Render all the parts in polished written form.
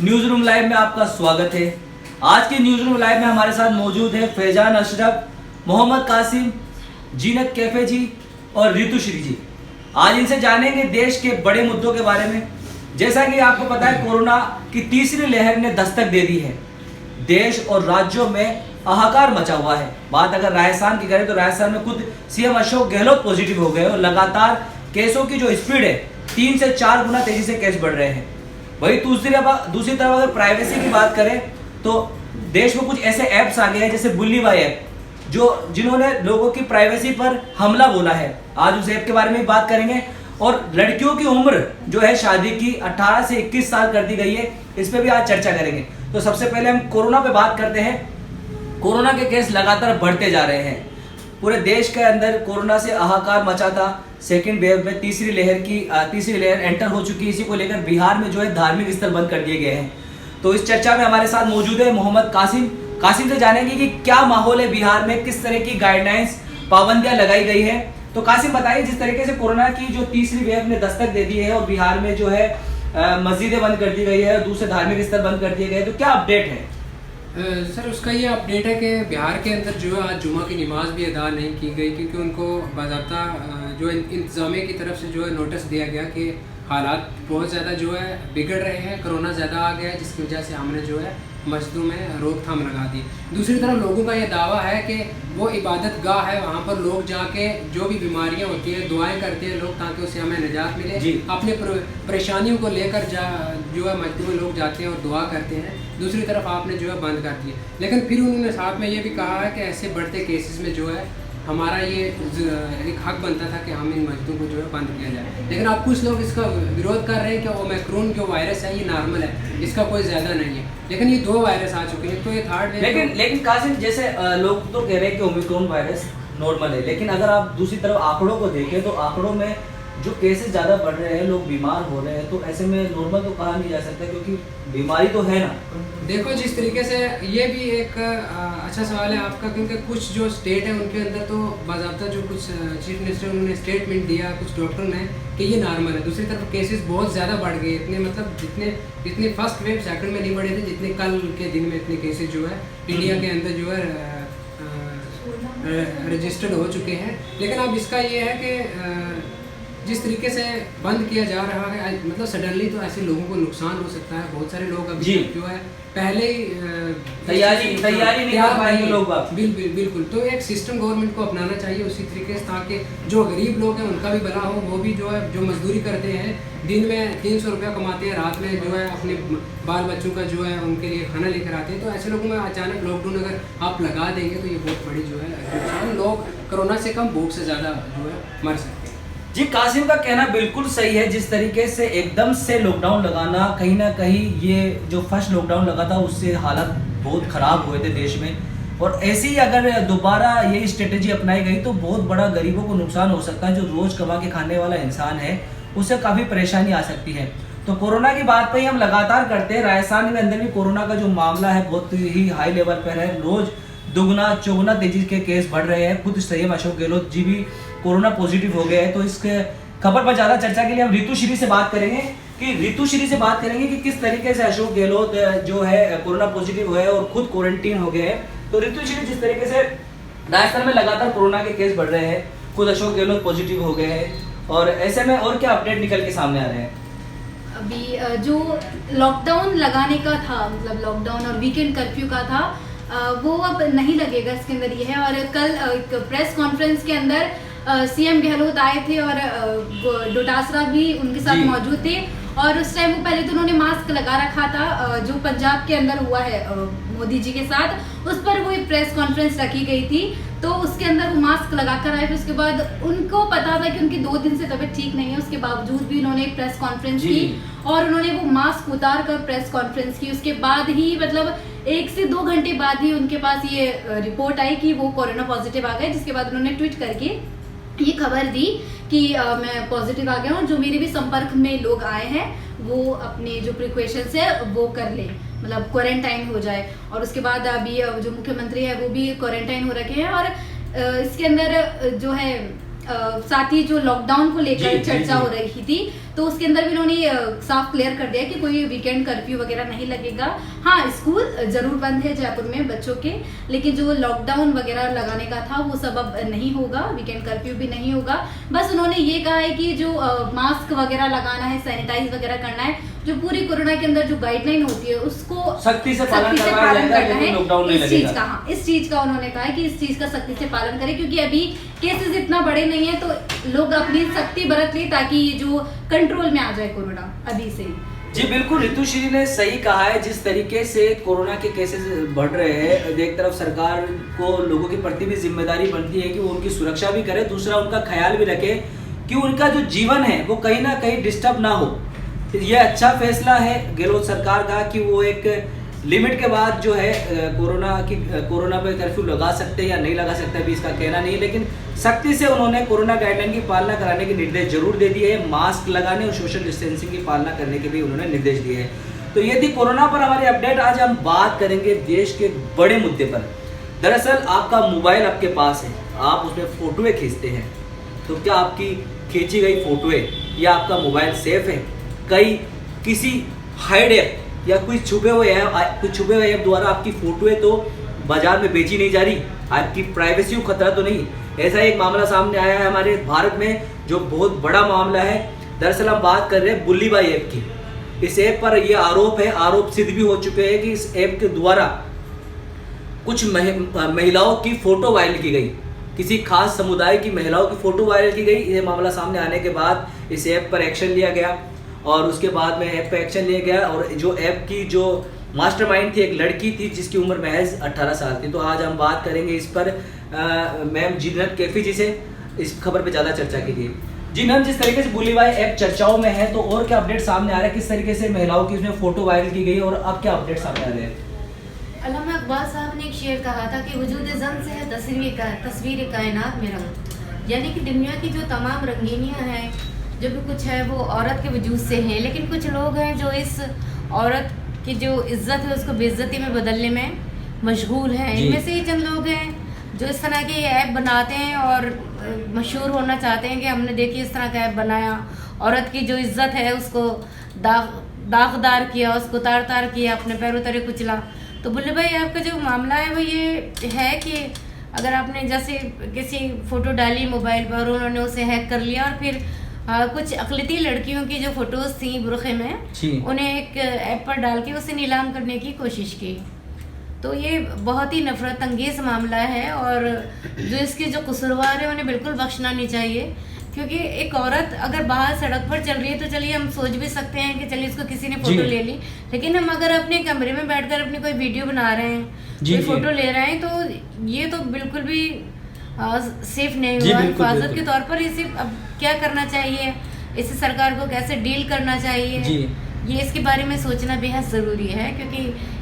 News room live में आपका स्वागत है। आज के न्यूज रूम लाइव में हमारे साथ मौजूद है फैजान अशरफ, मोहम्मद कासिम, जीनत कैफे जी और ऋतुश्री जी। आज इनसे जानेंगे देश के बड़े मुद्दों के बारे में। जैसा कि आपको पता है, कोरोना की तीसरी लहर ने दस्तक दे दी है। देश और राज्यों में हाहाकार मचा हुआ है। बात अगर राजस्थान की करें तो राजस्थान में खुद सीएम अशोक गहलोत पॉजिटिव हो गए और लगातार केसों की जो स्पीड है 3 से 4 गुना तेजी से केस बढ़ रहे हैं। वही दूसरी तरफ अगर प्राइवेसी की बात करें तो देश में कुछ ऐसे ऐप्स आ गए हैं जैसे बुल्ली बाई ऐप, जिन्होंने लोगों की प्राइवेसी पर हमला बोला है। आज उस ऐप के बारे में बात करेंगे। और लड़कियों की उम्र जो है शादी की 18 से 21 साल कर दी गई है, इस पे भी आज चर्चा करेंगे। तो सबसे पहले हम कोरोना पे बात करते हैं। कोरोना के केस लगातार बढ़ते जा रहे हैं। पूरे देश के अंदर कोरोना से हाहाकार मचा था। सेकेंड वेव में तीसरी लहर एंटर हो चुकी है। इसी को लेकर बिहार में जो है धार्मिक स्थल बंद कर दिए गए हैं। तो इस चर्चा में हमारे साथ मौजूद है मोहम्मद कासिम से जानेंगे कि क्या माहौल है बिहार में, किस तरह की गाइडलाइंस, पाबंदियां लगाई गई है। तो कासिम बताइए, जिस तरीके से कोरोना की जो तीसरी वेव ने दस्तक दे दी है और बिहार में जो है मस्जिदें बंद कर दी गई है, दूसरे धार्मिक स्थल बंद कर दिए गए, तो क्या अपडेट है? सर, उसका ये अपडेट है कि बिहार के अंदर जो है आज जुमा की नमाज भी अदा नहीं की गई, क्योंकि उनको बाज़ाब्ता जो इंतज़ामिया की तरफ से जो है नोटिस दिया गया कि हालात बहुत ज़्यादा जो है बिगड़ रहे हैं, कोरोना ज़्यादा आ गया है, जिसकी वजह से हमने जो है मस्जिदों में रोकथाम लगा दी। दूसरी तरफ लोगों का ये दावा है कि वो इबादत गाह है, वहाँ पर लोग जाके जो भी बीमारियाँ होती हैं दुआएं करते हैं लोग, ताकि उससे हमें निजात मिले। अपने परेशानियों को लेकर जो है मस्जिद में लोग जाते हैं और दुआ करते हैं। दूसरी तरफ आपने जो है बंद कर दिए, लेकिन फिर उन्होंने साथ में ये भी कहा है कि ऐसे बढ़ते केसेस में जो है हमारा ये एक हक बनता था कि हम इन मस्जिदों को जो है बंद किया जाए। लेकिन अब कुछ लोग इसका विरोध कर रहे हैं कि ओमिक्रॉन जो वायरस है ये नॉर्मल है, इसका कोई ज़्यादा नहीं है। लेकिन ये 2 वायरस आ चुके हैं, तो ये थर्ड वेव। लेकिन कासिम, जैसे लोग तो कह रहे हैं कि ओमिक्रॉन वायरस नॉर्मल है, लेकिन अगर आप दूसरी तरफ आंकड़ों को देखें तो आंकड़ों में जो केसेस ज़्यादा बढ़ रहे हैं, लोग बीमार हो रहे हैं, तो ऐसे में नॉर्मल तो कहा नहीं जा सकता, क्योंकि बीमारी तो है ना। देखो, जिस तरीके से ये भी एक अच्छा सवाल है आपका, क्योंकि कुछ जो स्टेट है उनके अंदर तो बाज़ाब्ता जो कुछ चीफ मिनिस्टर उन्होंने स्टेटमेंट दिया, कुछ डॉक्टर ने, कि ये नॉर्मल है। दूसरी तरफ केसेस बहुत ज़्यादा बढ़ गए, इतने मतलब जितने फर्स्ट वेव सेकंड में नहीं बढ़े थे, जितने कल के दिन में इतने केसेस जो है इंडिया के अंदर जो है रजिस्टर्ड हो चुके हैं। लेकिन अब इसका ये है कि जिस तरीके से बंद किया जा रहा है, मतलब सडनली तो ऐसे लोगों को नुकसान हो सकता है। बहुत सारे लोग अभी जो है पहले ही तैयारी नहीं कर पाएंगे लोग। बिल्कुल। तो एक सिस्टम गवर्नमेंट को अपनाना चाहिए उसी तरीके से, ताकि जो गरीब लोग हैं उनका भी भला हो। वो भी जो है जो मजदूरी करते हैं, दिन में 300 रुपया कमाते हैं, रात में जो है अपने बाल बच्चों का जो है उनके लिए खाना लेकर आते हैं। तो ऐसे लोगों में अचानक लॉकडाउन अगर आप लगा देंगे तो ये बहुत बड़ी जो है लोग कोरोना से कम भूख से ज़्यादा जो है मर सकते हैं। जी, कासिम का कहना बिल्कुल सही है। जिस तरीके से एकदम से लॉकडाउन लगाना, कहीं ना कहीं ये जो फर्स्ट लॉकडाउन लगा था उससे हालात बहुत ख़राब हुए थे देश में, और ऐसी ही अगर दोबारा ये स्ट्रेटेजी अपनाई गई तो बहुत बड़ा गरीबों को नुकसान हो सकता है। जो रोज़ कमा के खाने वाला इंसान है उसे काफ़ी परेशानी आ सकती है। तो कोरोना की बात पर ही हम लगातार करते हैं। राजस्थान के अंदर भी कोरोना का जो मामला है बहुत ही हाई लेवल पर है। रोज़ दुगना चौगुना तेजी के केस बढ़ रहे हैं। खुद सीएम अशोक गहलोत जी भी कोरोना पॉजिटिव हो गए हैं। तो इस खबर पर ज़्यादा चर्चा के लिए हम ऋतुश्री से बात करेंगे कि किस तरीके से अशोक गहलोत जो है कोरोना पॉजिटिव हुए और खुद क्वारंटीन हो गए हैं। तो ऋतुश्री, जिस तरीके से राजस्थान में लगातार कोरोना के केस बढ़ रहे हैं, खुद अशोक गहलोत पॉजिटिव हो गए हैं, और ऐसे में और क्या अपडेट निकल के सामने आ रहे हैं? अभी जो लॉकडाउन लगाने का था, मतलब लॉकडाउन और वीकेंड कर्फ्यू का था, वो अब नहीं लगेगा, इसके अंदर ये है। और कल एक प्रेस कॉन्फ्रेंस के अंदर सीएम गहलोत आए थे और डोटासरा भी उनके साथ मौजूद थे। और उस टाइम वो पहले तो उन्होंने मास्क लगा रखा था, जो पंजाब के अंदर हुआ है मोदी जी के साथ, उस पर वो एक प्रेस कॉन्फ्रेंस रखी गई थी। तो उसके अंदर वो मास्क लगा कर आए। फिर उसके बाद उनको पता था कि उनकी 2 दिन से तबीयत ठीक नहीं है, उसके बावजूद भी उन्होंने एक प्रेस कॉन्फ्रेंस की और उन्होंने वो मास्क उतार कर प्रेस कॉन्फ्रेंस की। उसके बाद ही मतलब 1 से 2 घंटे बाद ही उनके पास ये रिपोर्ट आई कि वो कोरोना पॉजिटिव आ गए, जिसके बाद उन्होंने ट्वीट करके ये खबर दी कि मैं पॉजिटिव आ गया हूँ। जो मेरे भी संपर्क में लोग आए हैं वो अपने जो प्रिकॉशंस है वो कर लें, मतलब क्वारंटाइन हो जाए। और उसके बाद अभी जो मुख्यमंत्री है वो भी क्वारंटाइन हो रखे हैं। और इसके अंदर जो है साथ ही जो लॉकडाउन को लेकर चर्चा हो रही थी, तो उसके अंदर भी इन्होंने साफ क्लियर कर दिया कि कोई वीकेंड कर्फ्यू वगैरह नहीं लगेगा। हाँ, स्कूल जरूर बंद है जयपुर में बच्चों के, लेकिन जो लॉकडाउन वगैरह लगाने का था वो सब अब नहीं होगा, वीकेंड कर्फ्यू भी नहीं होगा। बस उन्होंने ये कहा है कि जो मास्क वगैरह लगाना है, सैनिटाइज वगैरह करना है, जो पूरी कोरोना के अंदर जो गाइडलाइन होती है उसको सख्ती से पालन करना है। लॉकडाउन नहीं लगेगा। इस चीज का उन्होंने कहा है कि इस चीज का सख्ती से पालन करें, क्योंकि अभी केसेस इतना बड़े नहीं है तो लोग अपनी सख्ती बरत ले ताकि ये जो कंट्रोल में आ जाए कोरोना अभी से। जी बिल्कुल, ऋतुश्री ने सही कहा है। जिस तरीके से कोरोना के केसेस बढ़ रहे हैं, एक तरफ सरकार को लोगों के प्रति भी जिम्मेदारी बनती है कि वो उनकी सुरक्षा भी करे, दूसरा उनका ख्याल भी रखे कि उनका जो जीवन है वो कहीं ना कहीं डिस्टर्ब ना हो। ये अच्छा फैसला है गहलोत सरकार का कि वो एक लिमिट के बाद जो है कोरोना पे कर्फ्यू लगा सकते हैं या नहीं लगा सकते, अभी इसका कहना नहीं है, लेकिन सख्ती से उन्होंने कोरोना गाइडलाइन की पालना कराने के निर्देश जरूर दे दिए हैं। मास्क लगाने और सोशल डिस्टेंसिंग की पालना करने के भी उन्होंने निर्देश दिए हैं। तो ये थी कोरोना पर हमारी अपडेट। आज हम बात करेंगे देश के बड़े मुद्दे पर। दरअसल आपका मोबाइल आपके पास है, आप उसमें फोटोएं खींचते हैं, तो क्या आपकी खींची गई फोटोएं या आपका मोबाइल सेफ है? कई किसी हाइड ऐप या कुछ छुपे हुए ऐप द्वारा आपकी फोटोएं तो बाजार में बेची नहीं जा रही, आपकी प्राइवेसी को खतरा तो नहीं? ऐसा एक मामला सामने आया है हमारे भारत में, जो बहुत बड़ा मामला है। दरअसल हम बात कर रहे हैं बुल्ली बाई ऐप की। इस ऐप पर यह आरोप सिद्ध भी हो चुके हैं कि इस ऐप के द्वारा कुछ महिलाओं की फोटो वायरल की गई, किसी खास समुदाय की महिलाओं की फोटो वायरल की गई। ये मामला सामने आने के बाद इस ऐप पर एक्शन लिया गया और उसके बाद में ऐप पर एक्शन लिया गया। और जो ऐप की जो मास्टरमाइंड थी, एक लड़की थी जिसकी उम्र महज 18 साल थी। तो आज हम बात करेंगे इस पर मैम जीनत कैफी जी से, इस खबर पे ज़्यादा चर्चा की गई। जी मैम, जिस तरीके से बुल्ली बाई ऐप चर्चाओं में है, तो और क्या अपडेट सामने आ रहा है? किस तरीके से महिलाओं की उसमें फोटो वायरल की गई और अब क्या अपडेट सामने आ रहे हैं? अल्लामा इकबाल साहब ने एक शेर कहा था कि वजूद ज़न से है तस्वीर कायनात में रंग, यानी कि दुनिया की जो तमाम रंगीनियाँ हैं, जो भी कुछ है, वो औरत के वजूद से हैं। लेकिन कुछ लोग हैं जो इस औरत की जो इज्जत है उसको बेइज्जती में बदलने में मशगूल हैं। इनमें से ही चंद लोग हैं जो इस तरह के ऐप बनाते हैं और मशहूर होना चाहते हैं कि हमने देखिए इस तरह का ऐप बनाया, औरत की जो इज्जत है उसको दागदार किया, उसको तार किया, अपने पैरों तले कुचला। तो बुल्ली बाई ऐप का जो मामला है वो ये है कि अगर आपने जैसे किसी फ़ोटो डाली मोबाइल पर, उन्होंने उसे हैक कर लिया और फिर कुछ अकलती लड़कियों की जो फ़ोटोज़ थी बुरखे में, उन्हें एक ऐप पर डाल के उसे नीलाम करने की कोशिश की। तो ये बहुत ही नफरत अंगेज़ मामला है और जो इसके जो कसूरवार हैं उन्हें बिल्कुल बख्शना नहीं चाहिए, क्योंकि एक औरत अगर बाहर सड़क पर चल रही है तो चलिए हम सोच भी सकते हैं कि चलिए इसको किसी ने फ़ोटो ले ली, लेकिन हम अगर अपने कमरे में बैठकर अपनी कोई वीडियो बना रहे हैं, कोई फ़ोटो ले रहे हैं, तो ये तो बिल्कुल भी सेफ नहीं हुआ। हिफाजत के तौर पर इसे अब क्या करना चाहिए, इसे सरकार को कैसे डील करना चाहिए, ये इसके बारे में सोचना बेहद ज़रूरी है, क्योंकि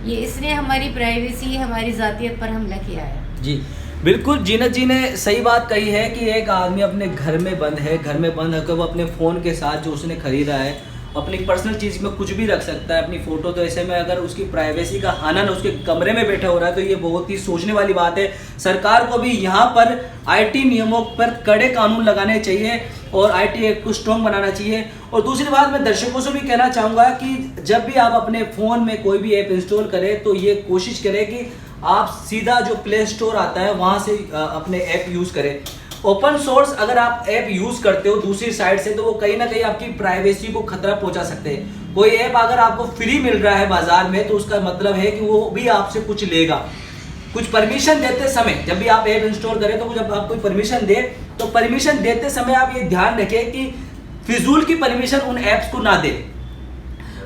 ये इसने हमारी प्राइवेसी, हमारी ज़ातियत पर हमला किया है। जी बिल्कुल, जीनत जी ने सही बात कही है कि एक आदमी अपने घर में बंद है, वो अपने फ़ोन के साथ जो उसने खरीदा है, अपनी पर्सनल चीज़ में कुछ भी रख सकता है, अपनी फ़ोटो। तो ऐसे में अगर उसकी प्राइवेसी का हनन उसके कमरे में बैठा हो रहा है, तो ये बहुत ही सोचने वाली बात है। सरकार को भी यहाँ पर आईटी नियमों पर कड़े कानून लगाने चाहिए और आईटी एक्ट को स्ट्रॉन्ग बनाना चाहिए। और दूसरी बात, मैं दर्शकों से भी कहना चाहूँगा कि जब भी आप अपने फ़ोन में कोई भी ऐप इंस्टॉल करें तो ये कोशिश करें कि आप सीधा जो प्ले स्टोर आता है वहाँ से अपने ऐप यूज़ करें। ओपन सोर्स अगर आप ऐप यूज़ करते हो दूसरी साइड से, तो वो कहीं ना कहीं आपकी प्राइवेसी को खतरा पहुंचा सकते हैं। कोई ऐप अगर आपको फ्री मिल रहा है बाजार में, तो उसका मतलब है कि वो भी आपसे कुछ लेगा। कुछ परमिशन देते समय, जब भी आप ऐप इंस्टॉल करें तो जब आप कोई परमिशन दे, तो परमिशन देते समय आप ये ध्यान रखें कि फिजूल की परमिशन उन ऐप्स को ना दे।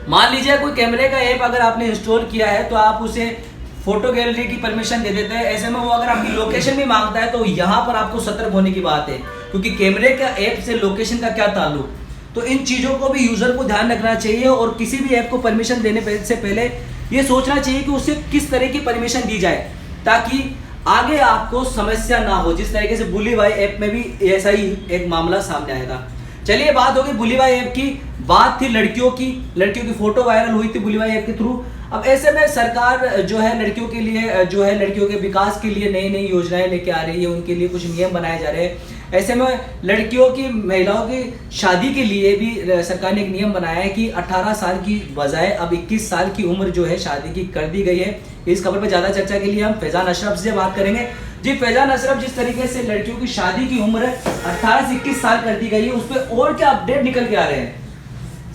मान लीजिए कोई कैमरे का ऐप अगर आपने इंस्टॉल किया है, तो आप उसे फोटो गैलरी की परमिशन दे देते हैं। ऐसे में वो अगर आपकी लोकेशन भी मांगता है, तो यहाँ पर आपको सतर्क होने की बात है, क्योंकि कैमरे का ऐप से लोकेशन का क्या ताल्लुक। तो इन चीज़ों को भी यूज़र को ध्यान रखना चाहिए और किसी भी ऐप को परमिशन देने से पहले ये सोचना चाहिए कि उसे किस तरह की परमिशन दी जाए, ताकि आगे आपको समस्या ना हो। जिस तरीके से बुल्ली बाई ऐप में भी ऐसा ही एक मामला सामने आया था। चलिए, बात होगी बुल्ली बाई ऐप की। बात थी लड़कियों की फोटो वायरल हुई थी बुल्ली बाई ऐप के थ्रू। अब ऐसे में सरकार जो है लड़कियों के लिए, जो है लड़कियों के विकास के लिए नई नई योजनाएं लेके आ रही है, उनके लिए कुछ नियम बनाए जा रहे हैं। ऐसे में लड़कियों की महिलाओं की शादी के लिए भी सरकार ने एक नियम बनाया है कि 18 साल की बजाय अब 21 साल की उम्र जो है शादी की कर दी गई है। इस खबर पर ज़्यादा चर्चा के लिए हम फैजान अशरफ से बात करेंगे। जी फैजान अशरफ, जिस तरीके से लड़कियों की शादी की उम्र 18 से 21 साल कर दी गई है, उस पर और क्या अपडेट निकल के आ रहे हैं?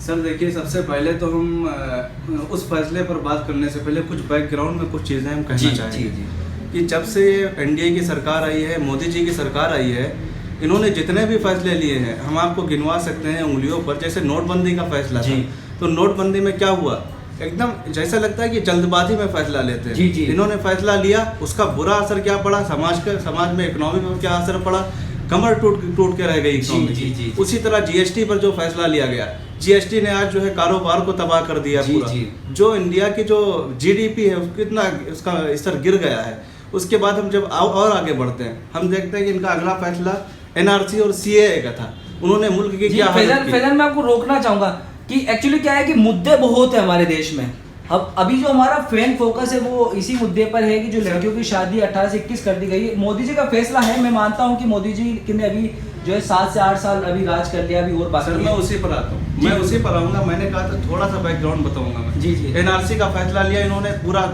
सर देखिए, सबसे पहले तो हम उस फैसले पर बात करने से पहले कुछ बैकग्राउंड में कुछ चीज़ें हम कहना चाहेंगे कि जब से एनडीए की सरकार आई है, मोदी जी की सरकार आई है, इन्होंने जितने भी फैसले लिए हैं हम आपको गिनवा सकते हैं उंगलियों पर। जैसे नोटबंदी का फैसला था, तो नोटबंदी में क्या हुआ, एकदम जैसा लगता है कि जल्दबाजी में फैसला लेते हैं। इन्होंने फैसला लिया, उसका बुरा असर क्या पड़ा समाज में, इकोनॉमी पर क्या असर पड़ा, कमर टूट के रह गई इकोनॉमी। उसी तरह जीएसटी पर जो फैसला लिया गया, जीएसटी ने आज जो है कारोबार को तबाह कर दिया पूरा। जो इंडिया की जो जीडीपी है कितना उसका स्तर गिर गया है। उसके बाद हम जब और आगे बढ़ते हैं, हम देखते हैं कि इनका अगला फैसला एनआरसी और सीएए का था। उन्होंने मुल्क की क्या हालत की। फैजान, मैं आपको रोकना चाहूंगा कि एक्चुअली क्या है कि मुद्दे बहुत है हमारे देश में। अब अभी जो हमारा मेन फोकस है वो इसी मुद्दे पर है कि जो लड़कियों की शादी 18 से 21 कर दी गई है। मोदी जी का फैसला है, मैं मानता हूं कि मोदी जी ने अभी जो है 7 से 8 साल अभी राज कर लिया, अभी और बाकी। मैं उसी पर आता हूँ, मैं उसी पर आऊँगा। मैंने कहा था थोड़ा सा बैकग्राउंड बताऊंगा मैं। एनआरसी का फैसला लिया इन्होंने, पूरा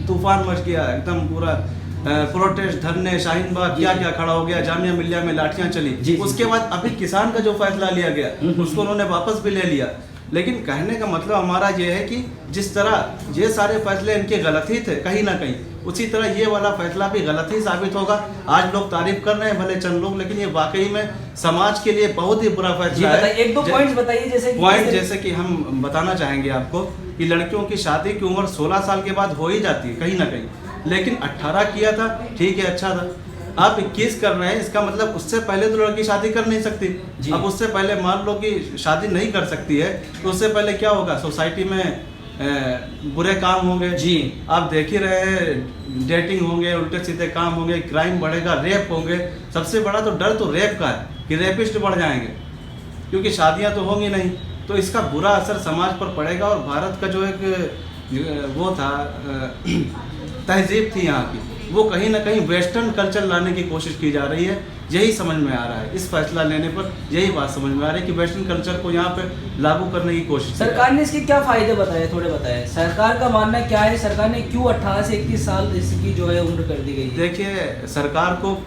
तूफान मच गया, एकदम पूरा प्रोटेस्ट, धरने, शाहीन बाग क्या क्या खड़ा हो गया, जामिया मिल्लिया में लाठियां चली। उसके बाद अभी किसान का जो फैसला लिया गया उसको उन्होंने वापस भी ले लिया। लेकिन कहने का मतलब हमारा ये है कि जिस तरह ये सारे फैसले इनके गलत ही थे कहीं ना कहीं, उसी तरह ये वाला फैसला भी गलत ही साबित होगा। आज लोग तारीफ कर रहे हैं भले चंद लोग, लेकिन ये वाकई में समाज के लिए बहुत ही बुरा फैसला है। एक दो पॉइंट्स बताइए। जैसे कि हम बताना चाहेंगे आपको कि लड़कियों की शादी की उम्र 16 साल के बाद हो ही जाती है कहीं ना कहीं, लेकिन 18 किया था, ठीक है, अच्छा था। आप 21 कर रहे हैं, इसका मतलब उससे पहले तो लड़की शादी कर नहीं सकती। अब उससे पहले मान लो कि शादी नहीं कर सकती है, तो उससे पहले क्या होगा, सोसाइटी में बुरे काम होंगे। आप देख ही रहे हैं, डेटिंग होंगे, उल्टे सीधे काम होंगे, क्राइम बढ़ेगा, रेप होंगे। सबसे बड़ा तो डर तो रेप का है कि रेपिस्ट बढ़ जाएंगे, क्योंकि शादियां तो होंगी नहीं। तो इसका बुरा असर समाज पर पड़ेगा। और भारत का जो एक वो था तहजीब थी यहाँ की, वो कहीं ना कहीं वेस्टर्न कल्चर लाने की कोशिश की जा रही है। यही समझ में आ रहा है, इस फैसला लेने पर यही बात समझ में आ रही है कि वेस्टर्न कल्चर को यहाँ पे लागू करने की कोशिश। सरकार ने इसके क्या फायदे बताए, थोड़े बताए। सरकार का मानना क्या है, सरकार ने क्यों 18 से 21 साल इसकी जो है उम्र कर दी गई? देखिए, सरकार को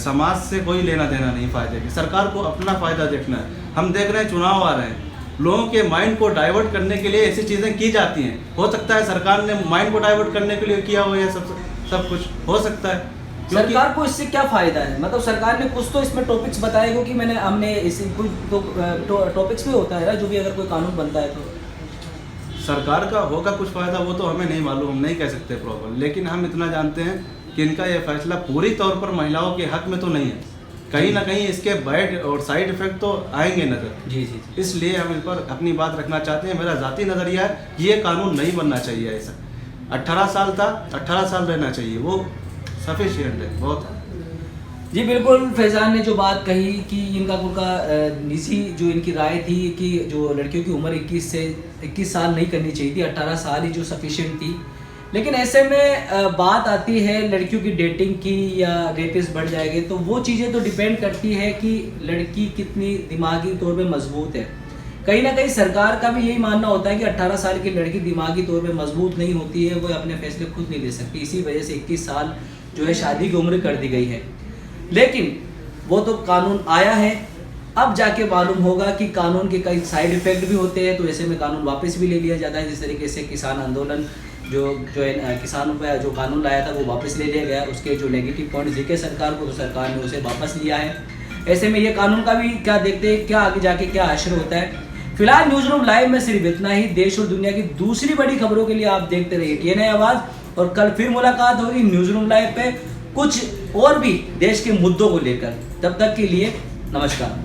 समाज से कोई लेना देना नहीं फायदे की, सरकार को अपना फायदा देखना है। हम देख रहे हैं चुनाव आ रहे हैं, लोगों के माइंड को डाइवर्ट करने के लिए ऐसी चीज़ें की जाती हैं। हो सकता है सरकार ने माइंड को डाइवर्ट करने के लिए किया हो, यह सब कुछ हो सकता है। सरकार को इससे क्या फायदा है, मतलब सरकार ने कुछ तो इसमें टॉपिक्स बताए, क्योंकि हमने इसे कोई तो टॉपिक्स भी होता है ना, जो भी अगर कोई कानून बनता है तो सरकार का होगा कुछ फायदा, वो तो हमें नहीं मालूम, हम नहीं कह सकते प्रॉपर। लेकिन हम इतना जानते हैं कि इनका यह फैसला पूरी तौर पर महिलाओं के हक में तो नहीं है। कहीं ना कहीं इसके बैड और साइड इफेक्ट तो आएंगे नजर। इसलिए हम इस पर अपनी बात रखना चाहते हैं। मेरा जाती नजरिया है, ये कानून नहीं बनना चाहिए ऐसा। 18 साल था, 18 साल रहना चाहिए, वो सफिशिएंट है, बहुत है। जी बिल्कुल, फैजान ने जो बात कही कि उनका निजी जो इनकी राय थी कि जो लड़कियों की उम्र 21 साल नहीं करनी चाहिए थी, 18 साल ही जो सफिशिएंट थी। लेकिन ऐसे में बात आती है लड़कियों की डेटिंग की या रेपिस्ट बढ़ जाएंगे, तो वो चीज़ें तो डिपेंड करती है कि लड़की कितनी दिमागी तौर पे मजबूत है। कहीं ना कहीं सरकार का भी यही मानना होता है कि 18 साल की लड़की दिमागी तौर पे मजबूत नहीं होती है, वो अपने फैसले खुद नहीं ले सकती। इसी वजह से 21 साल जो है शादी की उम्र कर दी गई है। लेकिन वो तो कानून आया है, अब जाके मालूम होगा कि कानून के कई साइड इफेक्ट भी होते हैं, तो ऐसे में कानून वापस भी ले लिया जाता है। जिस तरीके से किसान आंदोलन जो है किसानों पर जो कानून लाया था वो वापस ले लिया गया, उसके जो नेगेटिव पॉइंट्स दिखे सरकार को, तो सरकार ने उसे वापस लिया है। ऐसे में ये कानून का भी क्या देखते हैं, क्या आगे जाके क्या असर होता है। फिलहाल न्यूज़ रूम लाइव में सिर्फ इतना ही। देश और दुनिया की दूसरी बड़ी खबरों के लिए आप देखते रहिए TNI आवाज़, और कल फिर मुलाकात होगी न्यूज़ रूम लाइव पे कुछ और भी देश के मुद्दों को लेकर। तब तक के लिए नमस्कार।